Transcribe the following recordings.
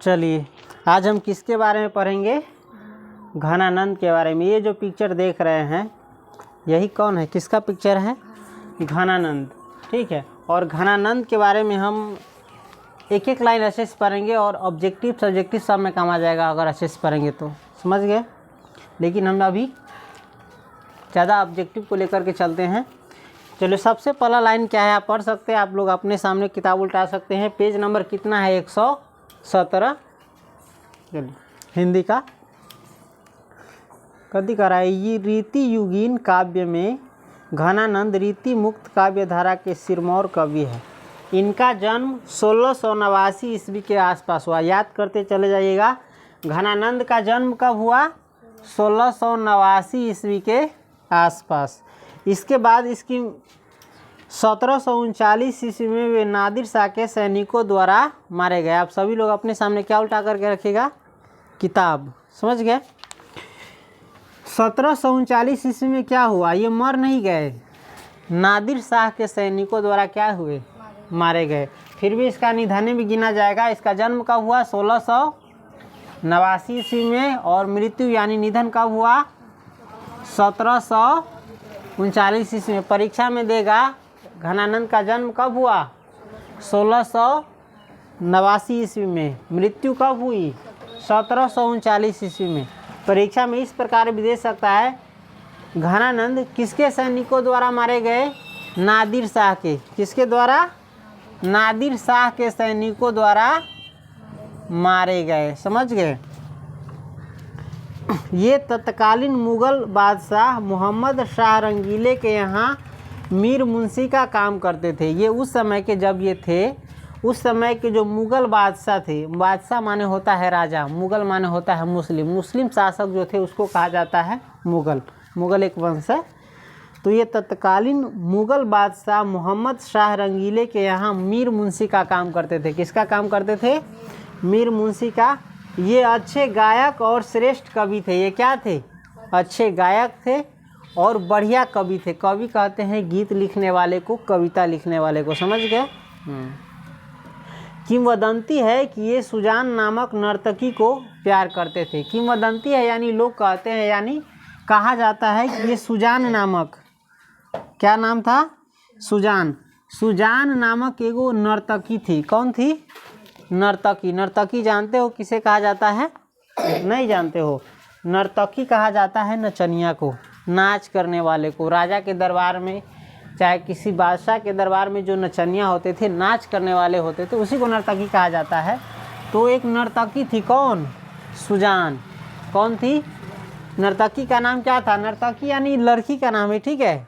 चलिए आज हम किसके बारे में पढ़ेंगे? घनानंद के बारे में। ये जो पिक्चर देख रहे हैं यही कौन है, किसका पिक्चर है? घनानंद। ठीक है, और घनानंद के बारे में हम एक एक लाइन अच्छे से पढ़ेंगे और ऑब्जेक्टिव सब्जेक्टिव सब में काम आ जाएगा अगर अच्छे से पढ़ेंगे तो, समझ गए। लेकिन हम अभी ज़्यादा ऑब्जेक्टिव को लेकर के चलते हैं। चलो सबसे पहला लाइन क्या है आप पढ़ सकते हैं, आप लोग अपने सामने किताब उल्टा सकते हैं। पेज नंबर कितना है? 117। चलिए हिंदी का कदी करा है। ये रीति युगीन काव्य में घनानंद रीति मुक्त काव्य धारा के सिरमौर कवि है। इनका जन्म 1689 ईस्वी के आसपास हुआ। याद करते चले जाइएगा, घनानंद का जन्म कब हुआ? 1689 ईस्वी के आसपास। इसके बाद इसकी 1739 ईस्वी में वे नादिर शाह के सैनिकों द्वारा मारे गए। आप सभी लोग अपने सामने क्या उल्टा करके रखिएगा? किताब, समझ गए। 1739 ईस्वी में क्या हुआ? ये मर नहीं गए, नादिर शाह के सैनिकों द्वारा क्या हुए? मारे गए। फिर भी इसका निधन भी गिना जाएगा। इसका जन्म कब हुआ? 1689 ईस्वी में, और मृत्यु यानी निधन कब हुआ? 1739 ईस्वी में। परीक्षा में देगा घनानंद का जन्म कब हुआ? 1689 ईस्वी में। मृत्यु कब हुई? 1739 ईस्वी में। परीक्षा में इस प्रकार भी दे सकता है, घनानंद किसके सैनिकों द्वारा मारे गए? नादिर शाह के। किसके द्वारा? नादिर शाह के सैनिकों द्वारा मारे गए, समझ गए। ये तत्कालीन मुगल बादशाह मोहम्मद शाह रंगीले के यहाँ मीर मुंशी का काम करते थे। ये उस समय के जब ये थे, उस समय के जो मुगल बादशाह थे, बादशाह माने होता है राजा, मुगल माने होता है मुस्लिम। मुस्लिम शासक जो थे उसको कहा जाता है मुगल। मुगल एक वंश है। तो ये तत्कालीन मुगल बादशाह मोहम्मद शाह रंगीले के यहाँ मीर मुंशी का काम करते थे। किसका काम करते थे? मीर मुंशी का। ये अच्छे गायक और श्रेष्ठ कवि थे। ये क्या थे? अच्छे गायक थे और बढ़िया कवि थे। कवि कहते हैं गीत लिखने वाले को, कविता लिखने वाले को, समझ गए। किंवदंती है कि ये सुजान नामक नर्तकी को प्यार करते थे। किंवदंती है यानी लोग कहते हैं, यानी कहा जाता है कि ये सुजान नामक, क्या नाम था? सुजान। सुजान नामक एगो नर्तकी थी। कौन थी? नर्तकी। नर्तकी जानते हो किसे कहा जाता है? नहीं जानते हो? नर्तकी कहा जाता है नचनिया को, नाच करने वाले को। राजा के दरबार में, चाहे किसी बादशाह के दरबार में जो नचनिया होते थे, नाच करने वाले होते थे, उसी को नर्तकी कहा जाता है। तो एक नर्तकी थी, कौन? सुजान। कौन थी? नर्तकी का नाम क्या था? नर्तकी यानी लड़की का नाम है, ठीक है।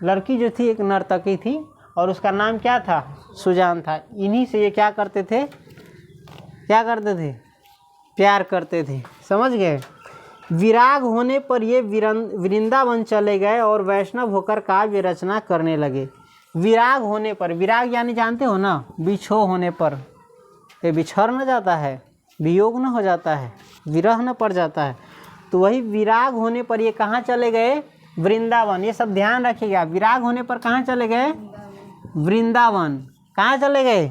लड़की जो थी एक नर्तकी थी और उसका नाम क्या था? सुजान था। इन्हीं से ये क्या करते थे? क्या करते थे? प्यार करते थे, समझ गए। विराग होने पर ये वृंदावन चले गए और वैष्णव होकर काव्य रचना करने लगे। विराग होने पर, विराग यानी जानते हो ना, बिछो होने पर, ये बिछड़ न जाता है, वियोग न हो जाता है, विरह न पड़ जाता है। तो वही विराग होने पर ये कहाँ चले गए? वृंदावन। ये सब ध्यान रखिएगा। विराग होने पर कहाँ चले गए? वृंदावन। कहाँ चले गए?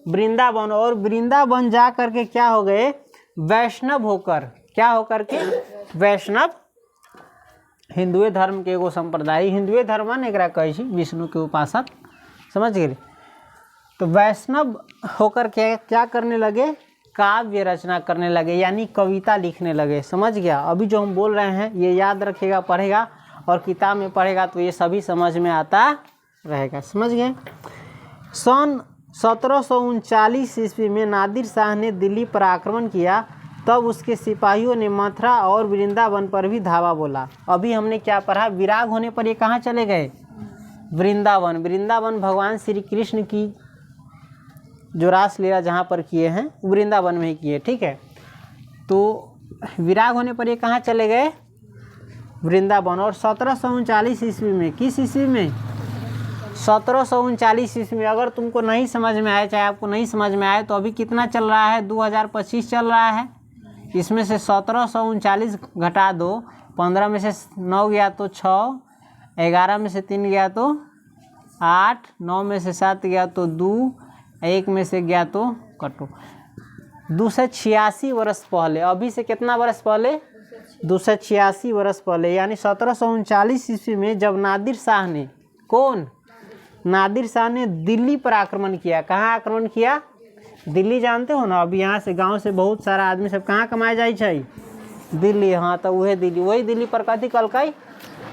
वृंदावन। और वृंदावन जा करके क्या हो गए? वैष्णव होकर। क्या होकर के? वैष्णव। हिंदुए धर्म के एगो संप्रदाय, हिंदुए धर्म एकरा कहै छी, विष्णु के उपासक, समझ गए। तो वैष्णव होकर के क्या करने लगे? काव्य रचना करने लगे, यानी कविता लिखने लगे, समझ गया। अभी जो हम बोल रहे हैं ये याद रखेगा, पढ़ेगा और किताब में पढ़ेगा तो ये सभी समझ में आता रहेगा, समझ गए। सन 1739 ईस्वी में नादिर शाह ने दिल्ली पर आक्रमण किया। तब उसके सिपाहियों ने मथुरा और वृंदावन पर भी धावा बोला। अभी हमने क्या पढ़ा? विराग होने पर ये कहाँ चले गए? वृंदावन। वृंदावन भगवान श्री कृष्ण की जो रासलीला जहाँ पर किए हैं वृंदावन में ही किए, ठीक है। तो विराग होने पर ये कहाँ चले गए? वृंदावन। और 1739 ईस्वी में, किस ईस्वी में? 1739 ईस्वी में। अगर तुमको नहीं समझ में आए, चाहे आपको नहीं समझ में आए, तो अभी कितना चल रहा है? 2025 चल रहा है। इसमें से 1739 घटा दो, 15 में से 9 गया तो 6, 11 में से 3 गया तो 8, 9 में से 7 गया तो 2, 1 में से गया तो कटो 286 वर्ष पहले, अभी से कितना वर्ष पहले, 286 वर्ष पहले, यानी 1739 ईस्वी में जब नादिर शाह ने, कौन, नादिर शाह ने दिल्ली पर आक्रमण किया। कहाँ आक्रमण किया, दिल्ली जानते हो ना, अभी यहाँ से गांव से बहुत सारा आदमी सब कहाँ कमाए जाइ छै, दिल्ली। हाँ तो वही दिल्ली, वही दिल्ली पर कथी कलकै,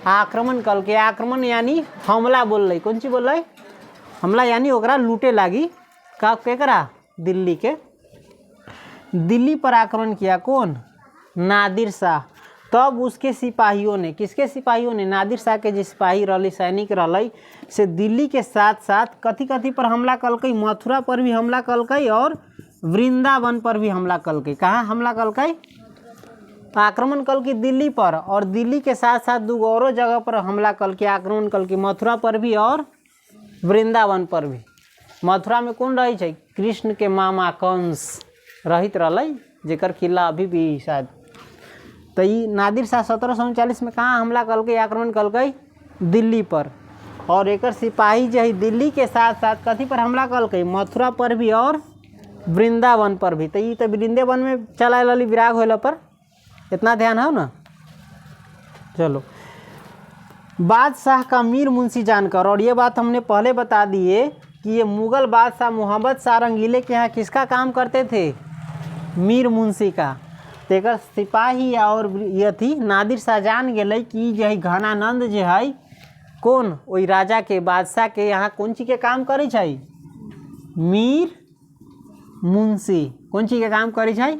आक्रमण कलकै। आक्रमण यानी हमला बोल, कौन चीज बोल, हमला यानी ओकरा लूटे लागी, का केकरा, दिल्ली के। दिल्ली पर आक्रमण किया कौन, नादिर शाह। तब उसके सिपाहियों ने, किसके सिपाहियों ने, नादिर शाह के जो सिपाही रहले, सैनिक रहले, से दिल्ली के साथ साथ कथी कथी पर हमला कलकै, मथुरा पर भी हमला कलकै और वृंदावन पर भी हमला कलकै। कहाँ हमला कलकै, आक्रमण कलकै दिल्ली पर, और दिल्ली के साथ साथ दू औरों जगह पर हमला कलकै, आक्रमण कलकै, मथुरा पर भी और वृंदावन पर भी। मथुरा में कौन रही छै, कृष्ण के मामा कंस रहित रहलै, जेकर किला अभी भी शायद। तो ये नादिर शाह 1739 में कहाँ हमला कलकै, आक्रमण कलकै, दिल्ली पर। और एक सिपाही जो है दिल्ली के साथ साथ कथी पर हमला कलकै, मथुरा पर भी और वृंदावन पर भी। तो ये तो वृंदावन में चला लली विराग होला पर, इतना ध्यान है ना। चलो, बादशाह का मीर मुंशी जानकर, और ये बात हमने पहले बता दिए कि ये मुग़ल बादशाह मोहम्मद शाह रंगीले के यहाँ किसका काम करते थे, मीर मुंशी का। तेकर सिपाही और ये थी नादिर शाह जान गए कि जो है घनानंद जो है कौन, वही राजा के, बादशाह के यहाँ कौन चीज के काम करे छै, मीर मुंशी। कौन चीज के काम करे छै,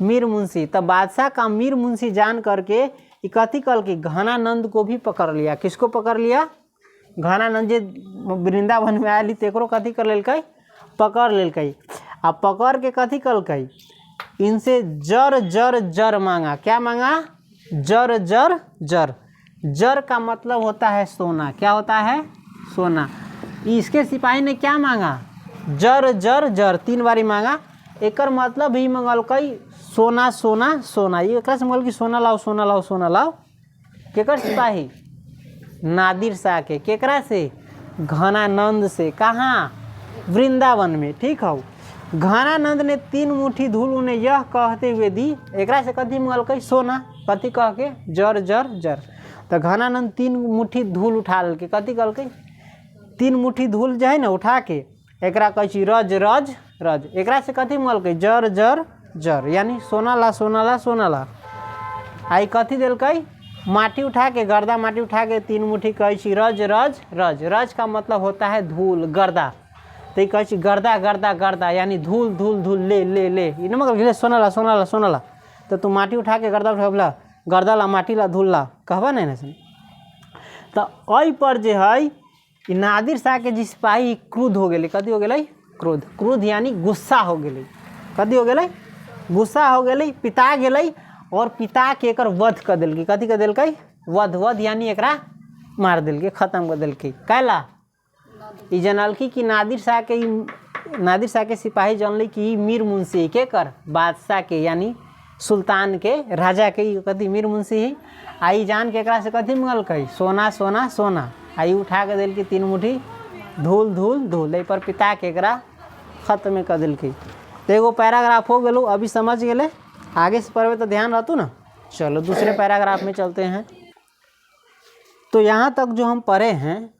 मीर मुंशी। तब बादशाह का मीर मुंशी जान करके कथी कल के घनानंद को भी पकड़ लिया। किसको पकड़ लिया, घनानंद जो वृंदावन में आयल तेकरो कथी कर लेलकै, पकड़ लेलकै। आ पकड़ के कथी कलकै, इनसे जर जर जर मांगा। क्या मांगा, जर जर जर। जर का मतलब होता है सोना। क्या होता है, सोना। इसके सिपाही ने क्या मांगा, जर जर जर, 3 बारी मांगा। एकर मतलब ही मंगलकै सोना सोना सोना। ये एकरा से मंगल कि सोना लाओ सोना लाओ सोना लाओ। केकर सिपाही, नादिर शाह के। केकरा से, घनानंद से। कहाँ, वृंदावन में। ठीक है। घनानंद ने 3 मुट्ठी धूल उन्हें यह कहते हुए दी, एकरा से कथी मंगलकै, सोना। कथी कह के, जर जर जर। तो घनानंद 3 मुट्ठी धूल उठा ललकै। कथी कहलकै, 3 मुट्ठी धूल जो है ना उठा के एकरा कहै छी रज रज रज। एकरा से कथी मंगलकै, जर जर जर, यानी सोना ला सोना ला सोना ला। आई कथी देलकै, माटी उठा के, गर्दा माटी उठा के 3 मुट्ठी कहै छी रज रज रज। रज का मतलब होता है धूल, गर्दा। तो ये कहै छी गर्दा गर्दा गर्दा, यानी धूल धूल धूल, ले ले ले। ये न मतलब सोना ला सोना ला सोना ला। तो तू माटी उठा के गर्दा उठा, गर्दा ला माटी ला धूल ला, कहबा नहीं ना। तो अई पर जे है नादिर शाह के जी सिपाही क्रुद्ध हो गए। कथी हो गए, क्रोध। क्रोध यानी गुस्सा हो गए। कथी हो गए, गुस्सा हो गए, पिता गए और पिता के एकर वध कर दिल्कै। कथी कर दिल्कै, वध। वध यानी एकरा मार दिल्कै, खत्म कर दिल्कै। कैला, ई जनलकै कि नादिर शाह के सिपाही जानल कि मीर मुंशी के कर, बादशाह के यानी सुल्तान के, राजा के कथी मीर मुंशी ही। आई जान के एकरा से कथी मंगलकै, सोना सोना सोना। आई उठा के दिल्कै 3 मुट्ठी धूल धूल धूल। पर पिता के एकरा खत्म कर दिल्कै। तो एगो पैराग्राफ हो गेलो, अभी समझ गए। आगे से पढ़वे तो ध्यान रहतू ना। चलो दूसरे पैराग्राफ में चलते हैं। तो यहाँ तक जो हम पढ़े हैं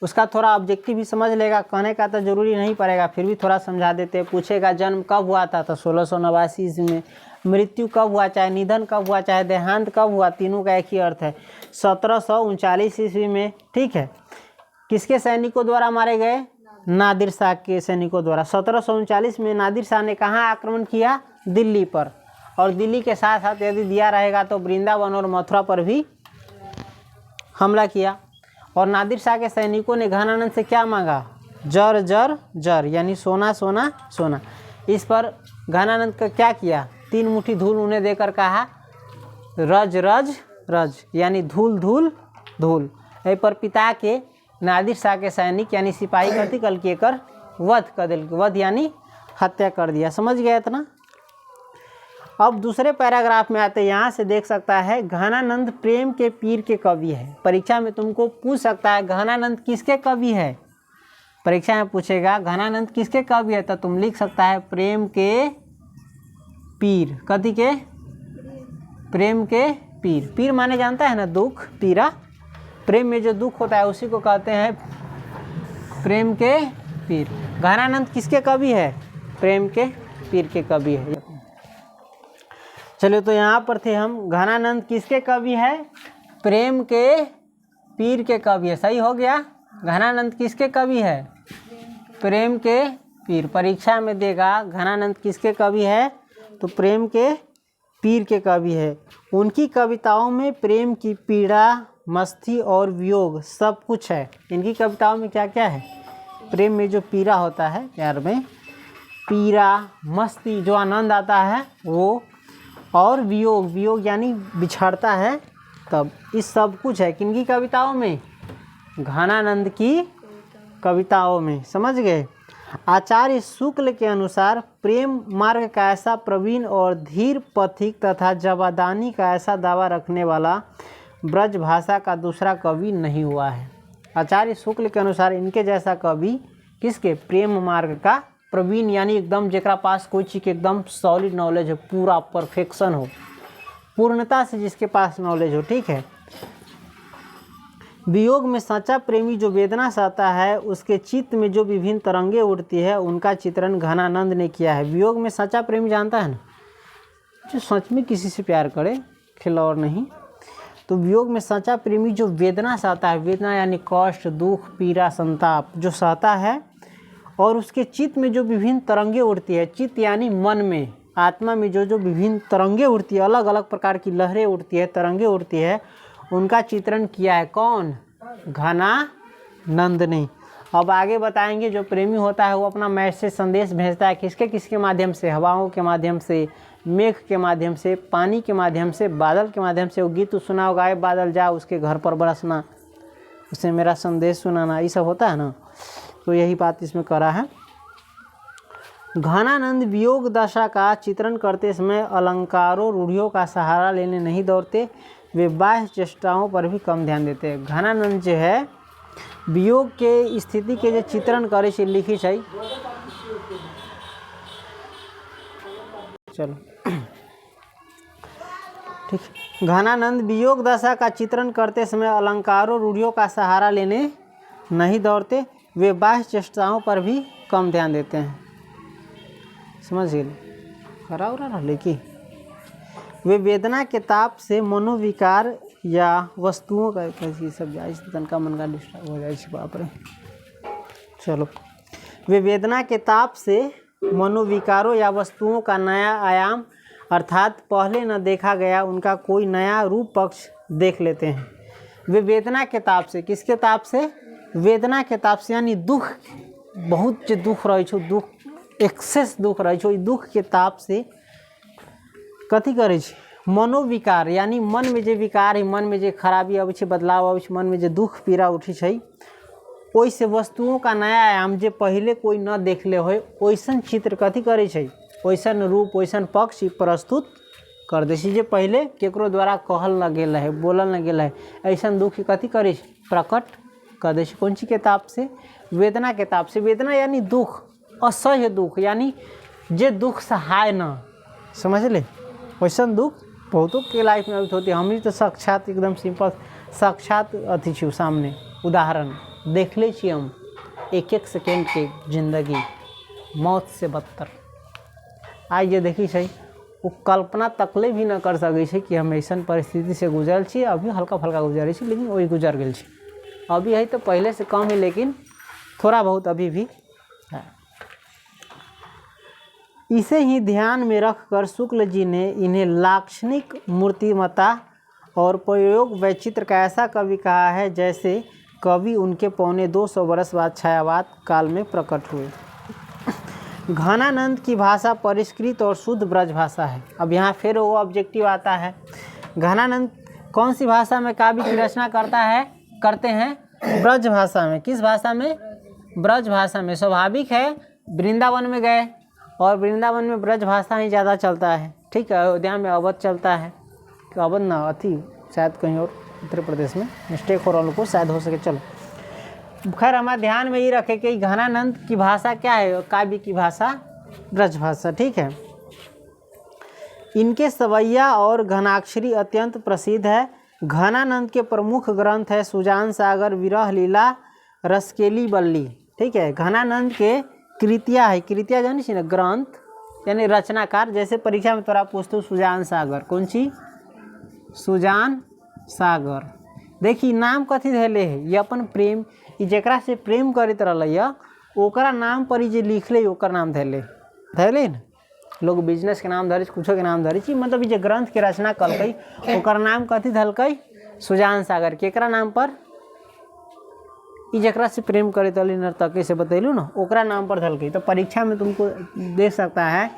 उसका थोड़ा ऑब्जेक्टिव भी समझ लेगा। कहने का तो जरूरी नहीं पड़ेगा, फिर भी थोड़ा समझा देते हैं। पूछेगा जन्म कब हुआ था, तो 1689 ईस्वी में। मृत्यु कब हुआ, चाहे निधन कब हुआ, चाहे देहांत कब हुआ, तीनों का एक ही अर्थ है, 1739 ईस्वी में। ठीक है। किसके सैनिकों द्वारा मारे गए, नादिर शाह के सैनिकों द्वारा। 1739 में नादिर शाह ने कहाँ आक्रमण किया, दिल्ली पर। और दिल्ली के साथ साथ यदि दिया रहेगा तो वृंदावन और मथुरा पर भी हमला किया। और नादिर शाह के सैनिकों ने घनानंद से क्या मांगा, जर जर जर, यानी सोना सोना सोना। इस पर घनानंद का क्या किया, 3 मुट्ठी धूल उन्हें देकर कहा रज रज रज, यानी धूल धूल धूल। यही पर पिता के नादिर शाह के सैनिक यानी सिपाही कथी कल के कर वध कर दिल। वध यानी हत्या कर दिया। समझ गया इतना। अब दूसरे पैराग्राफ में आते, यहाँ से देख सकता है घनानंद प्रेम के पीर के कवि है। परीक्षा में तुमको पूछ सकता है घनानंद किसके कवि है। परीक्षा में पूछेगा घनानंद किसके कवि है, तो तुम लिख सकता है प्रेम के पीर, कथी के? प्रेम के पीर। पीर माने जानता है ना दुख, पीरा। प्रेम में जो दुख होता है उसी को कहते हैं प्रेम के पीर। घनानंद किसके कवि है? प्रेम के पीर के कवि है। चलिए तो यहाँ पर थे हम, घनानंद किसके कवि है? प्रेम के पीर के कवि है। सही हो गया। घनानंद किसके कवि है? प्रेम के पीर। परीक्षा में देगा घनानंद किसके कवि है? तो प्रेम के पीर के कवि है। उनकी कविताओं में प्रेम की पीड़ा, मस्ती और वियोग सब कुछ है। इनकी कविताओं में क्या क्या है? प्रेम में जो पीड़ा होता है, प्यार में पीड़ा, मस्ती जो आनंद आता है वो, और वियोग, वियोग यानी बिछड़ता है तब, इस सब कुछ है किनकी कविताओं में? घनानंद की कविताओं में। समझ गए। आचार्य शुक्ल के अनुसार प्रेम मार्ग का ऐसा प्रवीण और धीर पथिक तथा जवादानी का ऐसा दावा रखने वाला ब्रज भाषा का दूसरा कवि नहीं हुआ है। आचार्य शुक्ल के अनुसार इनके जैसा कवि किसके? प्रेम मार्ग का प्रवीण यानी एकदम जेकरा पास कोई चीज़ के एकदम सॉलिड नॉलेज है, पूरा परफेक्शन हो, पूर्णता से जिसके पास नॉलेज हो। ठीक है। वियोग में सच्चा प्रेमी जो वेदना सहता है, उसके चित्त में जो विभिन्न तरंगे उठती है, उनका चित्रण घनानंद ने किया है। वियोग में सच्चा प्रेमी जानता है ना, जो सच में किसी से प्यार करे, खिलौड़ नहीं। तो वियोग में सच्चा प्रेमी जो वेदना सहता है, वेदना यानी कष्ट, दुख, पीड़ा, संताप जो सहता है, और उसके चित्त में जो विभिन्न तरंगे उठती है, चित्त यानी मन में, आत्मा में जो जो विभिन्न तरंगे उठती है, अलग अलग प्रकार की लहरें उठती है, तरंगे उठती है, उनका चित्रण किया है कौन? घनानंद ने। अब आगे बताएंगे जो प्रेमी होता है वो अपना मैसेज, संदेश भेजता है किसके किसके माध्यम से? हवाओं के माध्यम से, मेघ के माध्यम से, पानी के माध्यम से, बादल के माध्यम से। वो गीत सुना होगा, आए बादल जा उसके घर पर बरसना, उसे मेरा संदेश सुनाना, ये सब होता है ना। तो यही बात इसमें करा है। घनानंद वियोग दशा का चित्रण करते समय अलंकारों, रूढ़ियों का सहारा लेने नहीं दौड़ते, वे बाह्य चेष्टाओं पर भी कम ध्यान देते हैं। घनानंद जो है वियोग के स्थिति के जो चित्रण करे से लिखी छै। चलो ठीक। घनानंद वियोग दशा का चित्रण करते समय अलंकारों, रूढ़ियों का सहारा लेने नहीं दौड़ते, वे बाह्य चेष्टाओं पर भी कम ध्यान देते हैं। समझ गए? खरा हो रहा लेकिन वे वेदना के ताप से मनोविकार या वस्तुओं का कैसी सब जाए तन का मन का डिस्टर्ब हो जाए। बाप रे। चलो। वे वेदना के ताप से मनोविकारों या वस्तुओं का नया आयाम अर्थात पहले न देखा गया उनका कोई नया रूप पक्ष देख लेते हैं। वे वेदना के ताप से, किसके ताप से? वेदना के ताप से यानी दुख, बहुत जो दुख रही छो, दुख एक्सेस दुख रही छो, दुख के ताप से कथी करे छै? मनोविकार यानी मन में जो विकार है, मन में जो खराबी अबै छै, बदलाव अबै छै, मन में जो दुख पीड़ा उठी छै, ओइसे वस्तुओं का नया आयाम जे पहले कोई न देखले हो, ओइसन चित्र कथी करे छै? ओइसन रूप, ओइसन पक्ष प्रस्तुत कर दै छै जे पहले केकरो द्वारा कहल न गेल है, बोलल न गेल है। ऐसन दुख कथी करे छै? प्रकट कर दै छै। कौन चीज के ताप से? वेदना के ताप से। वेदना यानी दुख, असह्य दुख, यानी जे दुख सहाय न, समझ ले, वैसन दुख बहुतों के लाइफ में होती है। हमनी तो साक्षात एकदम सिंपल साक्षात अथी छी सामने, उदाहरण देख ले छी हम, एक एक सेकेंड के जिंदगी मौत से बदतर। आज जे देखी छै वो कल्पना तकले भी न कर सकै छै कि हम ऐसन परिस्थिति से गुजरल छी। अभी हल्का फल्का गुजरे छी, लेकिन वही गुजर गेल छी। अभी है तो पहले से कम है, लेकिन थोड़ा बहुत अभी भी है। इसे ही ध्यान में रखकर शुक्ल जी ने इन्हें लाक्षणिक मूर्तिमता और प्रयोग वैचित्र का ऐसा कवि कहा है जैसे कवि उनके 225 वर्ष बाद छायावाद काल में प्रकट हुए। घनानंद की भाषा परिष्कृत और शुद्ध ब्रज भाषा है। अब यहाँ फिर वो ऑब्जेक्टिव आता है। घनानंद कौन सी भाषा में काव्य की रचना करते हैं? ब्रज भाषा में। किस भाषा में? ब्रज भाषा में। स्वाभाविक है, वृंदावन में गए और वृंदावन में ब्रज भाषा ही ज़्यादा चलता है। ठीक है। अयोध्या में अवध चलता है, अवध ना अथी शायद कहीं और उत्तर प्रदेश में मिस्टेक हो रहा को, शायद हो सके। चलो खैर, हमारे ध्यान में ये रखे कि घनानंद की भाषा क्या है? काव्य की भाषा ब्रज भाषा। ठीक है। इनके सवैया और घनाक्षरी अत्यंत प्रसिद्ध है। घनानंद के प्रमुख ग्रंथ है सुजान सागर, विरह लीला, रसकेली बल्ली। ठीक है, घनानंद के कृतियाँ है, कृतियाँ जानी छी ना, ग्रंथ यानी रचनाकार। जैसे परीक्षा में तोरा पूछते सुजान सागर, कौन ची? सुजान सागर। देखी नाम कथी धैले है, ये अपन प्रेम, जरा से प्रेम करते रहा ओकरा नाम पर जे लिखले ओकर नाम धैले न। लोग बिजनेस के नाम धरे, कुछो के नाम धरे छी, मतलब जे ग्रंथ के रचना कलकै ओकर नाम कथी धलकै? सुजान सागर। केकरा नाम पर? जरा से प्रेम करते रही नर्तकी से बतैलू ना, ओकरा नाम पर धलकै। तो परीक्षा में तुमको दे सकता है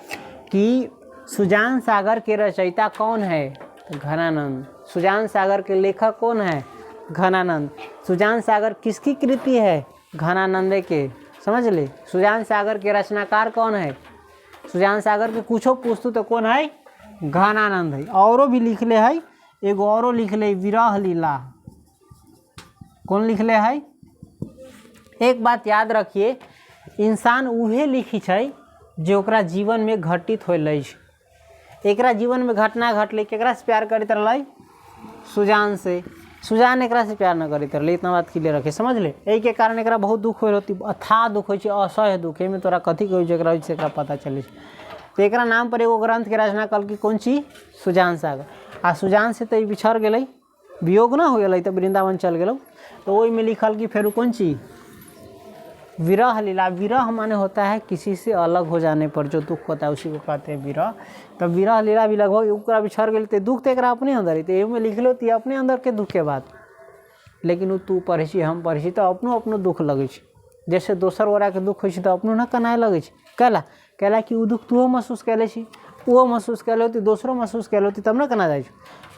कि सुजान सागर के रचयिता कौन है? घनानंद। सुजान सागर के लेखक कौन है? घनानंद। सुजान सागर किसकी कृति है? घनानंद के। समझ ले। सुजान सागर के रचनाकार कौन है? सुजान सागर के कुछो पूछतू तो कौन है? घनानंद है। औरों भी लिखले है, एगो औरों लिखले विरह लीला। कौन लिखले है? एक बात याद रखिए, इंसान उहे लिखी छै जो ओकरा जीवन में घटित होल छै। एकरा जीवन में घटना घटले, केकरा से प्यार करते रहलै? सुजान से। सुजान एकरा से प्यार न करते रहलै, इतना बात क्लियर रखे, समझ ले। यही के कारण एकरा बहुत दुख होल होती, अथाह दुख होइ छै, असह्य दुख। में तोरा कथी कहै छै एकरा पता चले। तो एकरा नाम पर एगो ग्रंथ के रचना कल की कौन ची? सुजान सागर। आ सुजान से तो बिछड़ गए, वियोग ना हो गए, तो वृंदावन चल गए। तो वही में लिखल कि फेर कौन ची? विरह लीला। विरह माने होता है किसी से अलग हो जाने पर जो दुख होता है उसी को कहते हैं विरह। तब विरह लीला भी लगभग ओकरा बिछड़ गए, तो दुख तो एक अपने अंदर ही, में लिख लो तो अपने अंदर के दुख के बात। लेकिन वो तू पढ़े छी, हम पढ़े छी, तो अपनो अपनो दुख लगे। जैसे दोसर ओरा के दुख हो तो अपनो ना कनाए लगे। कहला कि वो दुख तूहो महसूस कैले छी, वो महसूस कैले होती, दोसरो महसूस कैले होती, तब ना कना जाए।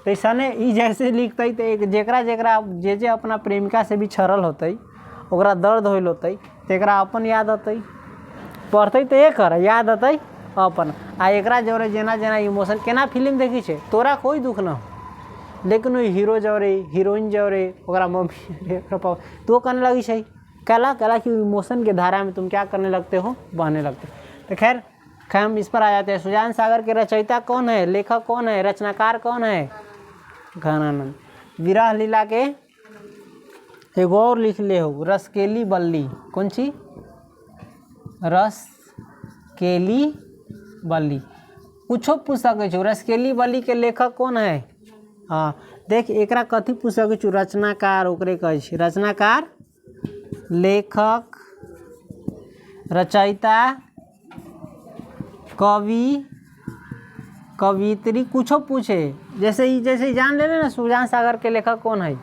तो ऐसा ई जैसे लिखते तो एक जेकरा जे अपना प्रेमिका से भी छरल होते, ओकरा दर्द होल होते, तो एकरा अपन याद आते, पढ़ते तो एक याद आते अपन। आ एकरा जरे जेना जेना इमोशन, केना फिल्म देखी छे, तोरा कोई दुख ना हो, लेकिन वो हीरो जरे, हीरोइन जरे, ओकरा मम्मी तो करने लगी छै। कहला कि इमोशन के धारा में तुम क्या करने लगते हो? बहने लगते। तो खैर हम इस पर आ जाते हैं। सुजान सागर के रचयिता कौन है? लेखक कौन है? रचनाकार कौन है? घनानंद। विरह लीला के एगो और लिख ले हो, रसकेली बल्ली। कौन सी? रसकेली बल्ली। कुछो पूछ सके छो, रसकेली बल्ली के लेखक कौन है? हाँ देख, एकरा कथी पूछ सके छो? रचनाकार ओकरे कहे छी। रचनाकार, लेखक, रचयिता, कवि, कवित्री, कुछो पूछे। जैसे ही जान ले ना सुजान सागर के लेखक कौन है?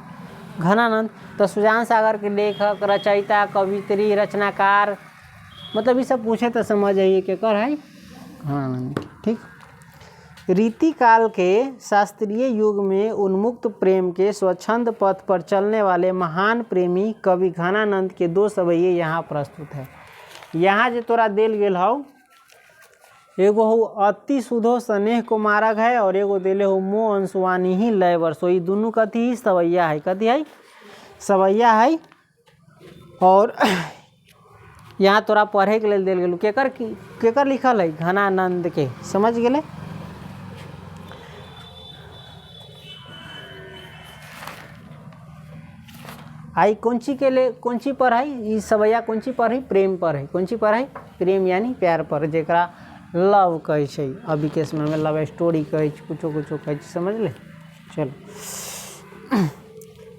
घनानंद। तो सुजान सागर के लेखक, रचयिता, कवित्री, रचनाकार, मतलब ये सब पूछे तो समझ आइए के कर है घनानंद। ठीक। रीति काल के शास्त्रीय युग में उन्मुक्त प्रेम के स्वच्छंद पथ पर चलने वाले महान प्रेमी कवि घनानंद के दो सवैये यहाँ प्रस्तुत है। यहाँ जो तोरा देल गेल हौ, एगो हो अति सुधो स्नेह को मारग है, और एगो देले हो मोह अंशुवानी ही लय वर्षो। ये दोनों कथी ही सवैया है, कथी है? सवैया है। और यहाँ तोरा पढ़े के लिए देल गेलू, केकर लिखल है? घनानंद के। समझ गेले? आई कौनची के लिए, कौनची पर है ये सवैया? कौनची पर है? प्रेम पर है। कौनची पर है? प्रेम यानी प्यार पर, जेकरा लव कहे छै। अभी के समय में लव स्टोरी कहे, कुछो कहे, समझ ले। चलो,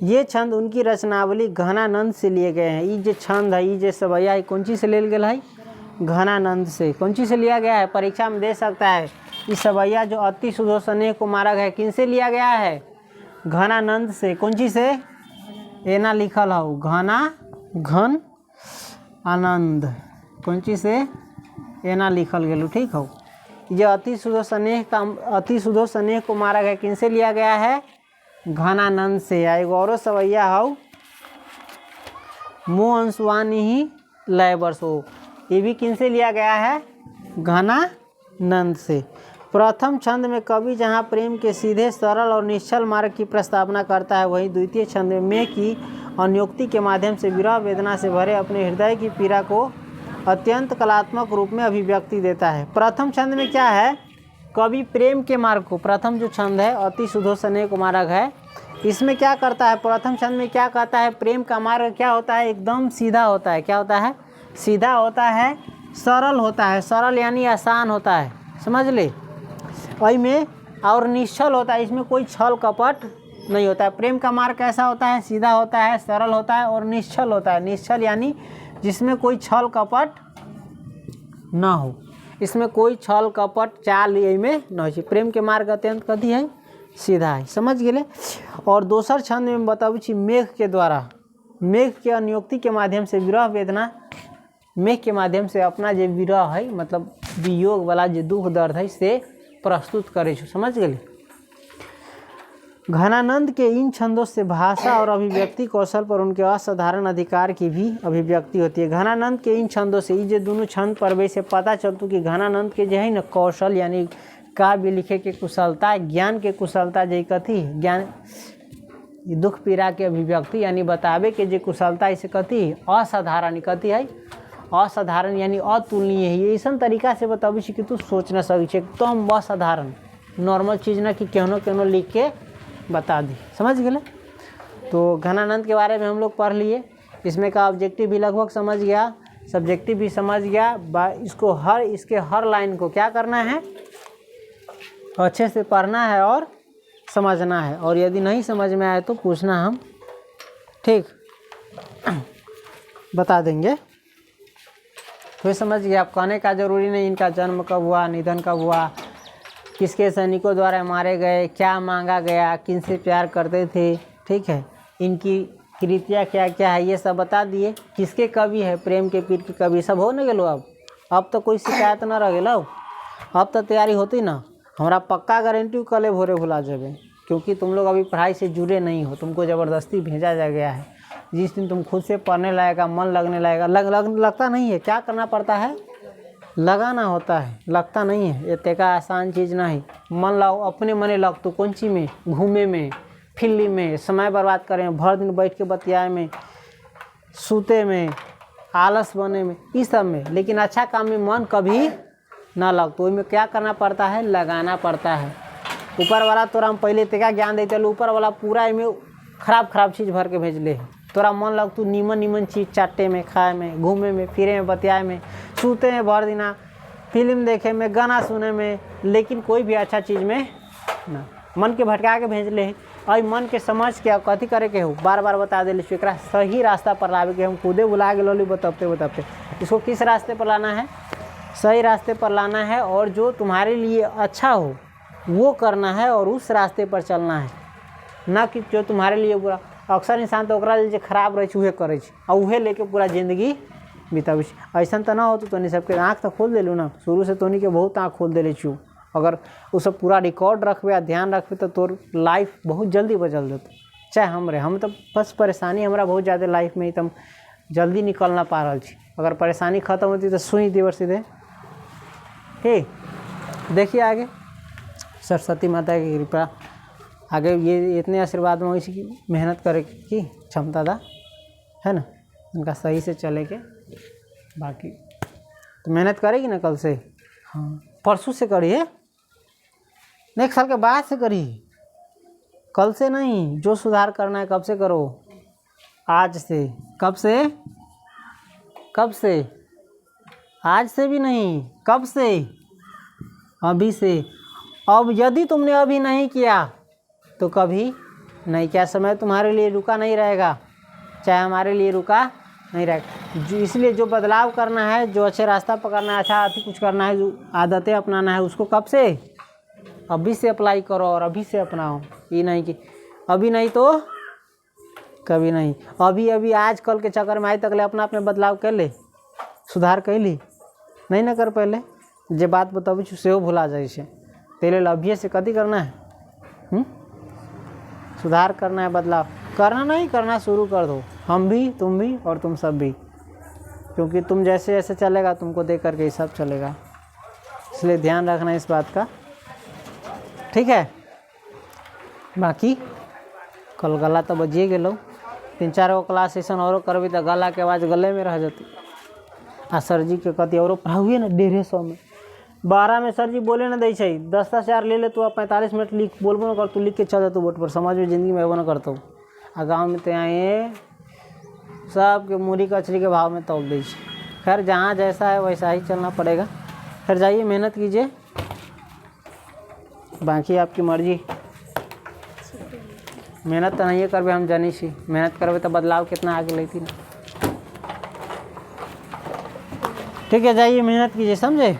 ये छंद उनकी रचनावली घनानंद से लिए गए हैं। ये जो छंद है, ये जो सवैया है, कौन चीज से लेल गया है? घनानंद से। कौन चीज से लिया गया है? परीक्षा में दे सकता है। ये सवैया जो अति सुधो स्नेह को मारग है, किन से लिया गया है? घनानंद से। कौन चीज से? एना लिखल हो, घन आनंद। कौन चीज से? एना लिखल गेलू। ठीक हो। ये अति सुधो स्नेह को मारग है, किन से लिया गया है? घनानंद से। एगो औरो सवैया हो, मोह अंशुवानी ही लय वर्षो। ये भी किन से लिया गया है? घनानंद से। प्रथम छंद में कवि जहाँ प्रेम के सीधे, सरल और निश्चल मार्ग की प्रस्तावना करता है, वहीं द्वितीय छंद में की अन्योक्ति के माध्यम से विरह वेदना से भरे अपने हृदय की पीड़ा को अत्यंत कलात्मक रूप में अभिव्यक्ति देता है। प्रथम छंद में क्या है? कवि प्रेम के मार्ग को, प्रथम जो छंद है अति सुधोषणेय को मार्ग है, इसमें क्या करता है, प्रथम छंद में क्या कहता है, प्रेम का मार्ग क्या होता है, एकदम सीधा होता है। क्या होता है, सीधा होता है, सरल होता है, सरल यानी आसान होता है, समझ ले। वही में और निश्चल होता है, इसमें कोई छल कपट नहीं होता है। प्रेम का मार्ग कैसा होता है, सीधा होता है, सरल होता है और निश्चल होता है। निश्चल यानी जिसमें कोई छल कपट ना हो, इसमें कोई छल कपट चाल में न हो। प्रेम के मार्ग अत्यंत कथी है, सीधा है, समझ गए। और दोसर छंद में बताबू छी, मेघ के द्वारा, मेघ के अनुक्ति के माध्यम से विरह वेदना, मेघ के माध्यम से अपना जो विरह है मतलब वियोग वाला जो दुख दर्द है से प्रस्तुत करे छो, समझ गए। घनानंद के इन छंदों से भाषा और अभिव्यक्ति कौशल पर उनके असाधारण अधिकार की भी अभिव्यक्ति होती है। घनानंद के इन छंदों से ये दोनों छंद पढ़वे से पता चलता कि घनानंद के जो है न कौशल यानी काव्य लिखे के कुशलता, ज्ञान के कुशलता जो कथी ज्ञान दुख पीड़ा के अभिव्यक्ति यानी बतावे के जो कुशलता इसे कथी असाधारण कथी है, असाधारण यानी अतुलनीय है। ऐसा तरीका से बताबी कि तू सोच न सकी, एकदम असाधारण नॉर्मल चीज़ ना कि केहनो केहनो लिख के बता दी, समझ गए। तो घनानंद के बारे में हम लोग पढ़ लिए, इसमें का ऑब्जेक्टिव भी लगभग समझ गया, सब्जेक्टिव भी समझ गया। इसको इसके हर लाइन को क्या करना है, अच्छे से पढ़ना है और समझना है, और यदि नहीं समझ में आए तो पूछना, हम ठीक बता देंगे। फिर समझ गया, आप कहने का ज़रूरी नहीं इनका जन्म कब हुआ, निधन कब हुआ, किसके सैनिकों द्वारा मारे गए, क्या मांगा गया, किनसे प्यार करते थे, ठीक है, इनकी कृतियाँ क्या क्या है ये सब बता दिए। किसके कवि है, प्रेम के पीर के कवि, सब हो न गेलो। अब तो कोई शिकायत न रह गेलो, अब तो तैयारी होती ना। हमारा पक्का गारंटी कल भोरे भुला जाबे, क्योंकि तुम लोग अभी पढ़ाई से जुड़े नहीं हो, तुमको ज़बरदस्ती भेजा जा गया है। जिस दिन तुम खुद से पढ़ने लगेगा, मन लगने लगेगा, लगता नहीं है, क्या करना पड़ता है, लगाना होता है, लगता नहीं है। ये तेका आसान चीज़ नहीं, मन लाओ, अपने मने लग तो कौन चीज़ में, घूमे में, फिल्म में, समय बर्बाद करें, भर दिन बैठ के बतियाए में, सूते में, आलस बने में, इस सब में। लेकिन अच्छा काम में मन कभी ना लग, तो इसमें क्या करना पड़ता है, लगाना पड़ता है। ऊपर वाला तोरा हम पहले तेका ज्ञान देते, ऊपर वाला पूरा इनमें खराब चीज़ भर के भेज ले। तोरा मन लग तू नीमन चीज़ चाटे में, खाए में, घूमे में, फिरे में, बतियाए में, सूते में, भर दिना फिल्म देखे में, गाना सुने में, लेकिन कोई भी अच्छा चीज़ में ना, मन के भटका के भेज ले। और मन के समझ के कथी करे के हो, बार बार बता दे, एकरा सही रास्ता पर लावे के। हम खुदे बुला के लोली बताते इसको किस रास्ते पर लाना है, सही रास्ते पर लाना है, और जो तुम्हारे लिए अच्छा हो वो करना है, और उस रास्ते पर चलना है, ना कि जो तुम्हारे लिए बुरा। अक्सर इंसान तो ओकरा लिए खराब रहे उहे करे और उहे लेके पूरा जिंदगी बितावे। ऐसा तो ना हो तो तोनी सबके आँख तो खोल दिलू ना, शुरू से तोनी के बहुत आँख खोल दिले छू। अगर वो सब पूरा रिकॉर्ड रखबे आ ध्यान रखबे तो तोर लाइफ बहुत जल्दी बदल देते। चाहे हम तो बस परेशानी हमारा बहुत ज़्यादा लाइफ में, एकदम जल्दी निकल ना पा रहा छी। अगर परेशानी खत्म होती तो सुई देवर सीधे। ठीक, देखिए आगे सरस्वती माता की कृपा, आगे ये इतने आशीर्वाद में इसी की मेहनत करे की क्षमता दा है ना, उनका सही से चले के। बाकी तो मेहनत करेगी ना कल से, हाँ परसों से करिए, नेक्स्ट साल के बाद से करिए, कल से नहीं। जो सुधार करना है कब से करो, आज से। कब से आज से भी नहीं, कब से, अभी से। अब यदि तुमने अभी नहीं किया तो कभी नहीं किया। समय तुम्हारे लिए रुका नहीं रहेगा, चाहे हमारे लिए रुका नहीं रहेगा। इसलिए जो बदलाव करना है, जो अच्छे रास्ता पकड़ना है, अच्छा कुछ करना है, जो आदतें अपनाना है, उसको कब से, अभी से अप्लाई करो और अभी से अपनाओ। ये नहीं कि अभी नहीं तो कभी नहीं। अभी आज कल के चक्कर में आज तक ले अपना बदलाव कर ले, सुधार कर ली नहीं ना कर पहले जे बात बताबी से भुला जाए से। तेरे अभी से कथी करना है, सुधार करना है, बदलाव करना नहीं करना शुरू कर दो। हम भी, तुम भी और तुम सब भी, क्योंकि तुम जैसे जैसे चलेगा तुमको देख करके ये सब चलेगा। इसलिए ध्यान रखना इस बात का, ठीक है। बाकी कल गला तो बजिए गेलो, 3-4 गो क्लास ऐसा और करबी तो गला के आवाज़ गले में रह जाती। आ सर जी के कति और पढ़ाइए ना 150 में, 12 में सर जी बोले ना दै छै 10 चार ले ले तू, 45 मिनट लिख बोलबो ना कर, तू लिख के चल जातू बोर्ड पर, समझ में जिंदगी में एबो ना करतौ। आ गाँव में तो यहाँ सबके मूढ़ी कचरी के भाव में तौल दी। खैर जहाँ जैसा है वैसा ही चलना पड़ेगा। खैर जाइए मेहनत कीजिए, बाकी आपकी मर्जी। मेहनत तो नहीं करबे हम जानी सी, मेहनत करबे तो बदलाव कितना आगे लेती ना। ठीक है जाइए मेहनत कीजिए, समझे।